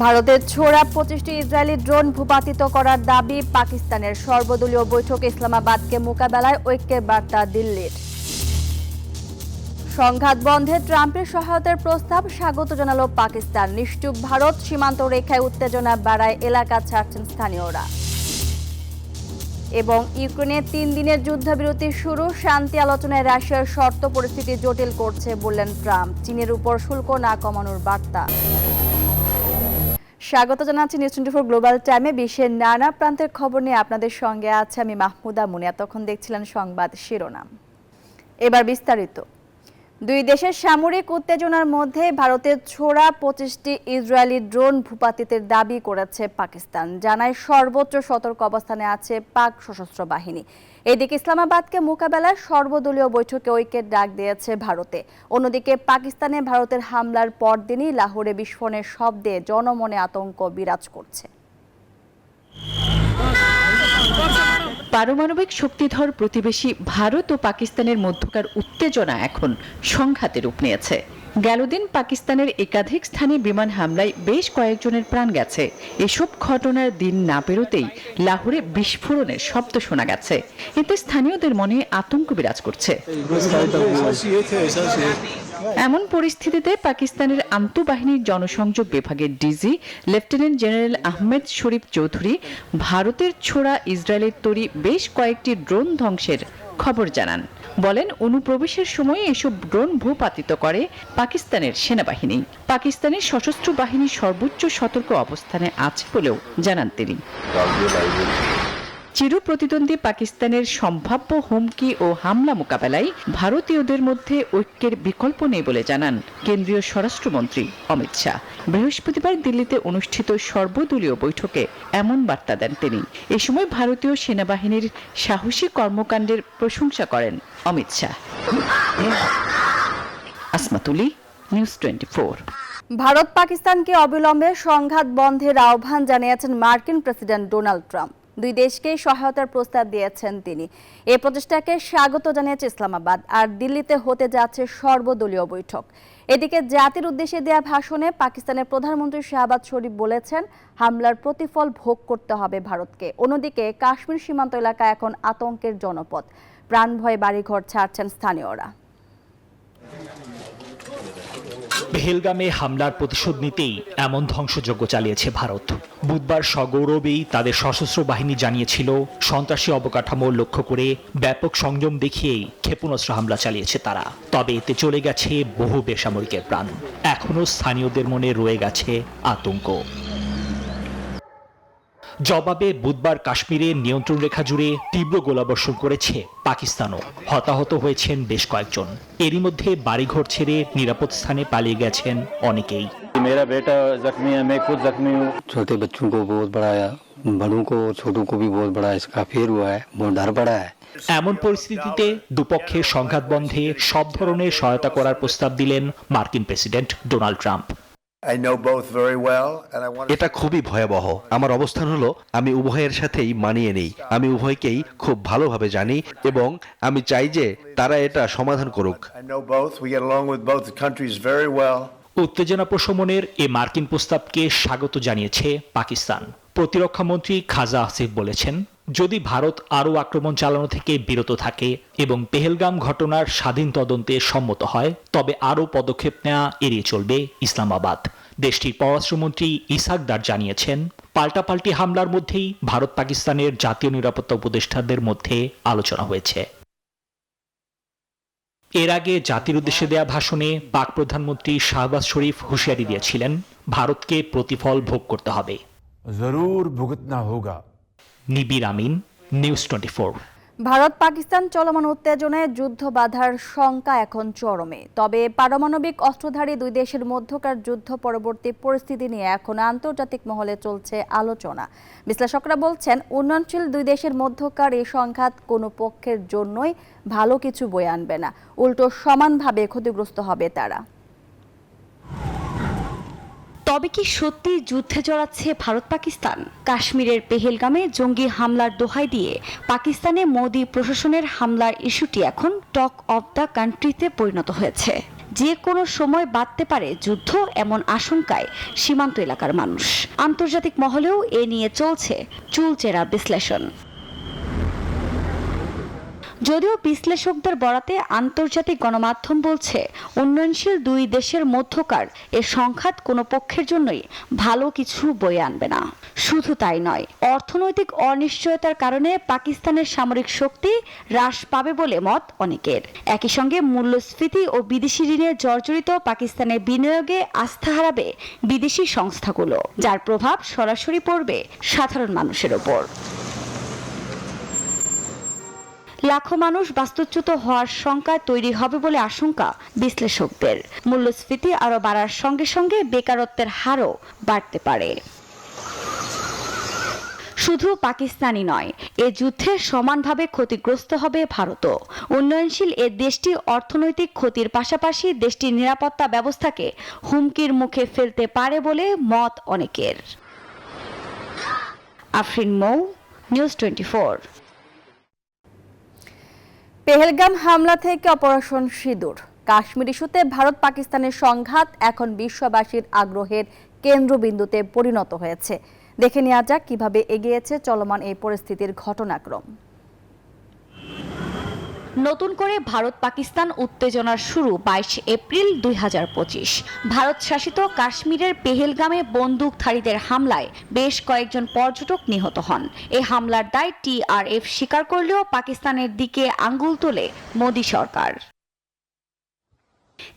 ভারতের ছোড়া 25টি Israeli drone ভূপাতিত করার দাবি পাকিস্তানের। সর্বদলীয় বৈঠকে ইসলামাবাদকে মোকাবেলায় ঐক্যের বার্তা দিল্লির। সংঘাত বন্ধে ট্রাম্পের সহায়তার প্রস্তাব স্বাগত জানালো পাকিস্তান। নিশ্চুপ ভারত, সীমান্ত রেখায় উত্তেজনা বাড়ায়, এলাকা ছাড়ছেন স্থানীয়রা। এবং ইউক্রেনে 3 দিনের যুদ্ধবিরতি শুরু, শান্তি আলোচনায় রাশিয়ার শর্ত পরিস্থিতি জটিল করছে বললেন ট্রাম্প। চীনের উপর শুল্ক না কমানোর বার্তা। স্বাগত জানাচ্ছি নিউজ 24 গ্লোবাল টাইমে। বিশ্বের নানা প্রান্তের খবর নিয়ে আপনাদের সঙ্গে আছে আমি মাহমুদা মুনি। এতক্ষণ দেখছিলেন সংবাদ শিরোনাম, এবার বিস্তারিত। দুই দেশের সামরিক উত্তেজনার মধ্যে ভারতের ছোড়া 25টি ইসরায়েলি ড্রোন ভূপাতিতের দাবি করেছে পাকিস্তান। জানায় সর্বোচ্চ সতর্ক অবস্থানে আছে পাক সশস্ত্র বাহিনী। এদিকে ইসলামাবাদকে মোকাবেলায় সর্বদলীয় বৈঠকে ঐক্যের ডাক দিয়েছে ভারতে। অন্যদিকে পাকিস্তানে ভারতের হামলার পরদিনই লাহোরে বিস্ফোরণের শব্দে জনমনে আতঙ্ক বিরাজ করছে। পারমাণবিক শক্তিধর প্রতিবেশী ভারত ও পাকিস্তানের মধ্যকার উত্তেজনা এখন সংঘাতে রূপ নিয়েছে। গেল দিন পাকিস্তানের একাধিক স্থানে বিমান হামলায় বেশ কয়েকজনের প্রাণ গেছে। এসব ঘটনার দিন না পেরোতেই লাহোরে বিস্ফোরণের শব্দ শোনা গেছে। এতে স্থানীয়দের মনে আতঙ্ক বিরাজ করছে। এমন পরিস্থিতিতে পাকিস্তানের আন্তঃবাহিনীর জনসংযোগ বিভাগের ডিজি লেফটেন্যান্ট জেনারেল আহমেদ শরীফ চৌধুরী ভারতের ছোড়া ইসরায়েলের তৈরি বেশ কয়েকটি ড্রোন ধ্বংসের খবর জানান। বলেন, অনুপ্রবেশের সময় এসব ড্রোন ভূপাতিত করে পাকিস্তানের সেনাবাহিনী। পাকিস্তানের সশস্ত্র বাহিনী সর্বোচ্চ সতর্ক অবস্থানে আছে বলেও জানান তিনি। চির প্রতিদ্বন্দ্বী পাকিস্তানের সম্ভাব্য হুমকি ও হামলা মোকাবেলায় ভারতীয়দের মধ্যে ঐক্যের বিকল্প নেই বলে জানান কেন্দ্রীয় স্বরাষ্ট্রমন্ত্রী অমিত শাহ। বৃহস্পতিবার দিল্লিতে অনুষ্ঠিত সর্বদলীয় বৈঠকে এমন বার্তা দেন তিনি। এ সময় ভারতীয় সেনাবাহিনীর সাহসী কর্মকাণ্ডের প্রশংসা করেন অমিত শাহ। আসমাতুলি, নিউজ 24। ভারত পাকিস্তানকে অবিলম্বে সংঘাত বন্ধের আহ্বান জানিয়েছেন মার্কিন প্রেসিডেন্ট ডোনাল্ড ট্রাম্প। দুই দেশকে সহায়তার প্রস্তাব দিয়েছেন তিনি। এই প্রচেষ্টাকে স্বাগত জানিয়েছে ইসলামাবাদ। আর দিল্লিতে হতে যাচ্ছে সর্বদলীয় বৈঠক। এদিকে জাতির উদ্দেশ্যে দেয়া ভাষণে পাকিস্তানের প্রধানমন্ত্রী শাহবাজ শরীফ বলেছেন, হামলার প্রতিফল ভোগ করতে হবে ভারতকে। অন্যদিকে কাশ্মীর সীমান্ত এলাকা এখন আতঙ্কের জনপদ। প্রাণ ভয়ে বাড়িঘর ছাড়ছেন স্থানীয়রা। পেহেলগামে হামলার প্রতিশোধ নিতেই এমন ধ্বংসযজ্ঞ চালিয়েছে ভারত। বুধবার সগৌরবেই তাদের সশস্ত্র বাহিনী জানিয়েছিল, সন্ত্রাসী অবকাঠামো লক্ষ্য করে ব্যাপক সংযম দেখিয়েই ক্ষেপণাস্ত্র হামলা চালিয়েছে তারা। তবে এতে চলে গেছে বহু বেসামরিকের প্রাণ। এখনো স্থানীয়দের মনে রয়ে গেছে আতঙ্ক। জবাবে বুধবার কাশ্মীরের নিয়ন্ত্রণ রেখা জুড়ে তীব্র গোলাবর্ষণ করেছে পাকিস্তানও। হতাহত হয়েছেন বেশ কয়েকজন। এরই মধ্যে বাড়িঘর ছেড়ে নিরাপদ স্থানে পালিয়ে গেছেন অনেকেই। मेरा बेटा जख्मी है, मैं खुद जख्मी हूँ। छोटे बच्चों को बहुत बड़ा है, बड़ों को छोटों को भी बहुत बड़ा इसका फेर हुआ है, बहुत डर पड़ा है। এমন পরিস্থিতিতে দুপক্ষের সংঘাত বন্ধে সব ধরনের সহায়তা করার প্রস্তাব দিলেন মার্কিন প্রেসিডেন্ট ডোনাল্ড ট্রাম্প। এটা খুবই ভয়াবহ। আমার অবস্থান হলো, আমি উভয়ের সাথেই মানিয়ে নেই। আমি উভয়কেই খুব ভালোভাবে জানি এবং আমি চাই যে তারা এটা সমাধান করুক। উত্তেজনা প্রশমনের এ মার্কিন প্রস্তাবকে স্বাগত জানিয়েছে পাকিস্তান। প্রতিরক্ষা মন্ত্রী খাজা আসিফ বলেছেন, যদি ভারত আরও আক্রমণ চালানো থেকে বিরত থাকে এবং পেহেলগাম ঘটনার স্বাধীন তদন্তে সম্মত হয়, তবে আরও পদক্ষেপ নেওয়া এড়িয়ে চলবে ইসলামাবাদ। দেশটির পররাষ্ট্রমন্ত্রী ইসহাক দার জানিয়েছেন, পাল্টাপাল্টি হামলার মধ্যেই ভারত পাকিস্তানের জাতীয় নিরাপত্তা উপদেষ্টাদের মধ্যে আলোচনা হয়েছে। এর আগে জাতির উদ্দেশ্যে দেয়া ভাষণে পাক প্রধানমন্ত্রী শাহবাজ শরীফ হুঁশিয়ারি দিয়েছিলেন, ভারতকে প্রতিফল ভোগ করতে হবে। জরুর ভুগতনা হোগা। নিবির আমিন, নিউজ 24। ভারত পাকিস্তান চলমান উত্তেজনায় যুদ্ধ বাধার শঙ্কা এখন চরমে। তবে পারমাণবিক অস্ত্রধারী দুই দেশের মধ্যকার যুদ্ধ পরবর্তী পরিস্থিতি নিয়ে এখন আন্তর্জাতিক মহলে চলছে আলোচনা। বিশ্লেষকরা বলছেন, উন্নয়নশীল দুই দেশের মধ্যকার এই সংঘাত কোনো পক্ষের জন্যই ভালো কিছু বয়ে আনবে না, উল্টো সমানভাবে ক্ষতিগ্রস্ত হবে তারা। তবে কি সত্যি যুদ্ধে জড়াচ্ছে ভারত পাকিস্তান? কাশ্মীরের পেহেলগামে জঙ্গি হামলার দোহাই দিয়ে পাকিস্তানে মোদি প্রশাসনের হামলার ইস্যুটি এখন টক অব দ্য কান্ট্রিতে পরিণত হয়েছে। যে কোনো সময় বাধতে পারে যুদ্ধ, এমন আশঙ্কায় সীমান্ত এলাকার মানুষ। আন্তর্জাতিক মহলেও এ নিয়ে চলছে চুলচেরা বিশ্লেষণ। যদিও বিশ্লেষকদের বরাতে আন্তর্জাতিক গণমাধ্যম বলছে উন্নয়নশীল দুই দেশের মধ্যকার এ সংঘাত কোনো পক্ষের জন্যই ভালো কিছু বয়ে আনবে না। শুধু তাই নয়, অর্থনৈতিক অনিশ্চয়তার কারণে পাকিস্তানের সামরিক শক্তি হ্রাস পাবে বলে মত অনেকের। একই সঙ্গে মূল্যস্ফীতি ও বিদেশি ঋণে জর্জরিত পাকিস্তানের বিনিয়োগে আস্থা হারাবে বিদেশি সংস্থাগুলো, যার প্রভাব সরাসরি পড়বে সাধারণ মানুষের ওপর। লাখো মানুষ বাস্তুচ্যুত হওয়ার শঙ্কায় তৈরি হবে বলে আশঙ্কা বিশ্লেষকদের। মূল্যস্ফীতি আরও বাড়ার সঙ্গে সঙ্গে বেকারত্বের হারও বাড়তে পারে। শুধু পাকিস্তানই নয়, এ যুদ্ধে সমানভাবে ক্ষতিগ্রস্ত হবে ভারতও। উন্নয়নশীল এ দেশটি অর্থনৈতিক ক্ষতির পাশাপাশি দেশটির নিরাপত্তা ব্যবস্থাকে হুমকির মুখে ফেলতে পারে বলে মত অনেকের। আফরিন মৌ, নিউজ 24। পেহেলগাম হামলা থেকে অপারেশন সিঁদুর, কাশ্মীর ইস্যুতে ভারত পাকিস্তানের সংঘাত এখন বিশ্ববাসীর আগ্রহের কেন্দ্রবিন্দুতে পরিণত হয়েছে। দেখে নেওয়া যাক কিভাবে এগিয়েছে চলমান এই পরিস্থিতির ঘটনাক্রম। নতুন করে ভারত পাকিস্তান উত্তেজনার শুরু 22 এপ্রিল 2025। ভারত শাসিত কাশ্মীরের পেহেলগামে বন্দুকধারীদের হামলায় বেশ কয়েকজন পর্যটক নিহত হন। এই হামলার দায় TRF স্বীকার করলেও পাকিস্তানের দিকে আঙ্গুল তোলে মোদী সরকার।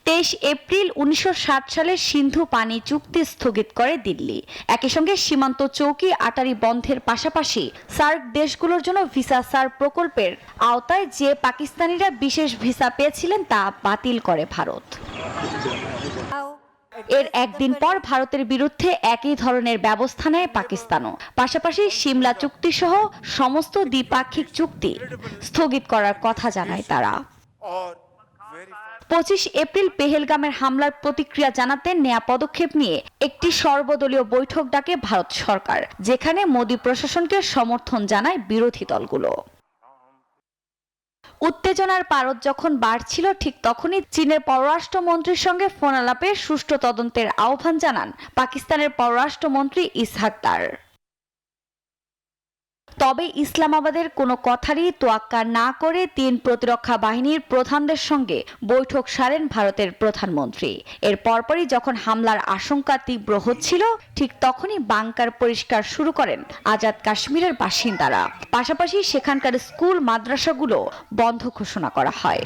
23 এপ্রিল 1960 সালের সিন্ধু পানি চুক্তি স্থগিত করে দিল্লি। একই সঙ্গে সীমান্ত চৌকি আটারি বন্ধের পাশাপাশি সার্ক দেশগুলোর জন্য ভিসা সার প্রকল্পের আওতায় যে পাকিস্তানিরা বিশেষ ভিসা পেয়েছিলেন তা বাতিল করে ভারত। এর একদিন পর ভারতের বিরুদ্ধে একই ধরনের ব্যবস্থা নেয় পাকিস্তানও। পাশাপাশি সিমলা চুক্তি সহ সমস্ত দ্বিপাক্ষিক চুক্তি স্থগিত করার কথা জানায় তারা। 25 এপ্রিল পেহেলগামের হামলার প্রতিক্রিয়া জানাতে নেয়া পদক্ষেপ নিয়ে একটি সর্বদলীয় বৈঠক ডাকে ভারত সরকার, যেখানে মোদী প্রশাসনকে সমর্থন জানায় বিরোধী দলগুলো। উত্তেজনার পারদ যখন বাড়ছিল, ঠিক তখনই চীনের পররাষ্ট্রমন্ত্রীর সঙ্গে ফোন আলাপে সুষ্ঠু তদন্তের আহ্বান জানান পাকিস্তানের পররাষ্ট্রমন্ত্রী ইসহাক দার। তবে ইসলামাবাদের কোনো কথারই তোয়াক্কা না করে 3 প্রতিরক্ষা বাহিনীর প্রধানদের সঙ্গে বৈঠক সারেন ভারতের প্রধানমন্ত্রী। এর পরপরই যখন হামলার আশঙ্কা তীব্র হচ্ছিল, ঠিক তখনই বাংকার পরিষ্কার শুরু করেন আজাদ কাশ্মীরের বাসিন্দারা। পাশাপাশি সেখানকার স্কুল মাদ্রাসাগুলো বন্ধ ঘোষণা করা হয়।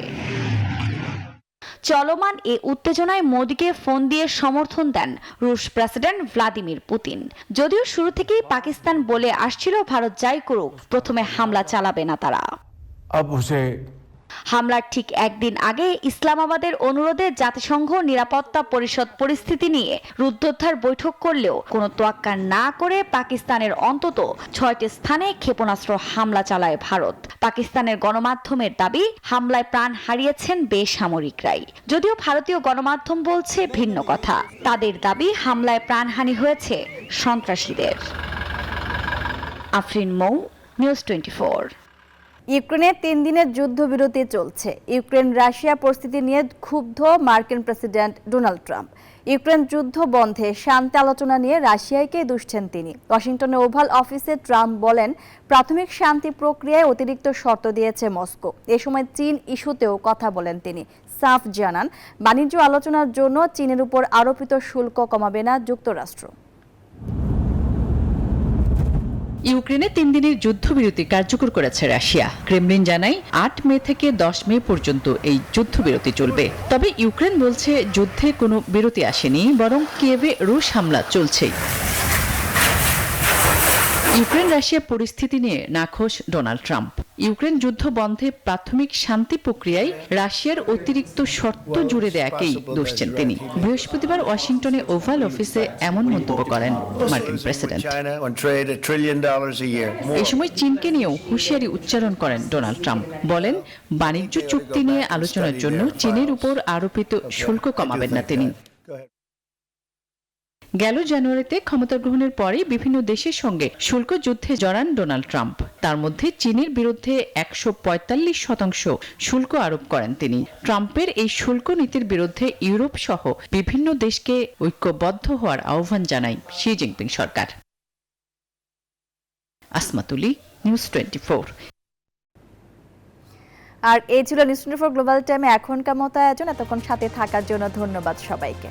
চলমান এ উত্তেজনায় মোদীকে ফোন দিয়ে সমর্থন দেন রুশ প্রেসিডেন্ট ভ্লাদিমির পুতিন। যদিও শুরু থেকেই পাকিস্তান বলে আসছিল ভারত যাই করুক প্রথমে হামলা চালাবে না তারা। হামলার ঠিক একদিন আগে ইসলামাবাদের অনুরোধে জাতিসংঘ নিরাপত্তা পরিষদ পরিস্থিতি নিয়ে রুদ্ধোদ্ধার বৈঠক করলেও কোনো তোয়াক্কা না করে পাকিস্তানের অন্তত 6টি স্থানে ক্ষেপণাস্ত্র হামলা চালায় ভারত। পাকিস্তানের গণমাধ্যমের দাবি, হামলায় প্রাণ হারিয়েছেন বেসামরিকরাই। যদিও ভারতীয় গণমাধ্যম বলছে ভিন্ন কথা। তাদের দাবি, হামলায় প্রাণহানি হয়েছে সন্ত্রাসীদের। আফরিন মৌ, নিউজ 24। ইউক্রেনে 3 দিনের যুদ্ধবিরতি চলছে। ইউক্রেন রাশিয়া পরিস্থিতি নিয়ে ক্ষুব্ধ মার্কিন প্রেসিডেন্ট ডোনাল্ড ট্রাম্প। ইউক্রেন যুদ্ধ বন্ধে শান্তি আলোচনা নিয়ে রাশিয়াকে দুষছেন তিনি। ওয়াশিংটনে ওভাল অফিসে ট্রাম্প বলেন, প্রাথমিক শান্তি প্রক্রিয়ায় অতিরিক্ত শর্ত দিয়েছে মস্কো। এ সময় চীন ইস্যুতেও কথা বলেন তিনি। সাফ জানান, বাণিজ্য আলোচনার জন্য চীনের উপর আরোপিত শুল্ক কমাবে না যুক্তরাষ্ট্র। ইউক্রেনে 3 দিনের যুদ্ধবিরতি কার্যকর করেছে রাশিয়া। ক্রেমলিন জানায় 8 মে থেকে 10 মে পর্যন্ত এই যুদ্ধবিরতি চলবে। তবে ইউক্রেন বলছে যুদ্ধে কোনো বিরতি আসেনি, বরং কিয়েভে রুশ হামলা চলছেই। ইউক্রেন রাশিয়া পরিস্থিতি নিয়ে নাখোশ ডোনাল্ড ট্রাম্প। ইউক্রেন যুদ্ধ বন্ধে প্রাথমিক শান্তি প্রক্রিয়ায় রাশিয়ার অতিরিক্ত শর্ত জুড়ে দেয়াকেই দুষছেন তিনি। বৃহস্পতিবার ওয়াশিংটনে ওভাল অফিসে এমন মন্তব্য করেন মার্কিন প্রেসিডেন্ট। এই সময় চীনকে নিয়েও হুঁশিয়ারি উচ্চারণ করেন ডোনাল্ড ট্রাম্প। বলেন, বাণিজ্য চুক্তি নিয়ে আলোচনার জন্য চীনের উপর আরোপিত শুল্ক কমাবেন না তিনি। গেল জানুয়ারিতে ক্ষমতা গ্রহণের পরে বিভিন্ন দেশের সঙ্গে শুল্ক যুদ্ধে জড়ান ডোনাল্ড ট্রাম্প। তার মধ্যে চীনের বিরুদ্ধে 145% শুল্ক আরোপ করেন তিনি। ট্রাম্পের এই শুল্ক নীতির বিরুদ্ধে ইউরোপ সহ বিভিন্ন দেশকে ঐক্যবদ্ধ হওয়ার আহ্বান জানায় শি জিনপিং সরকার। আসমাতুলি, নিউজ 24। আর এই ছিল নিউজ 24 গ্লোবাল টাইমে এখনকার মতো আয়োজন। এতক্ষণ সাথে থাকার জন্য ধন্যবাদ সবাইকে।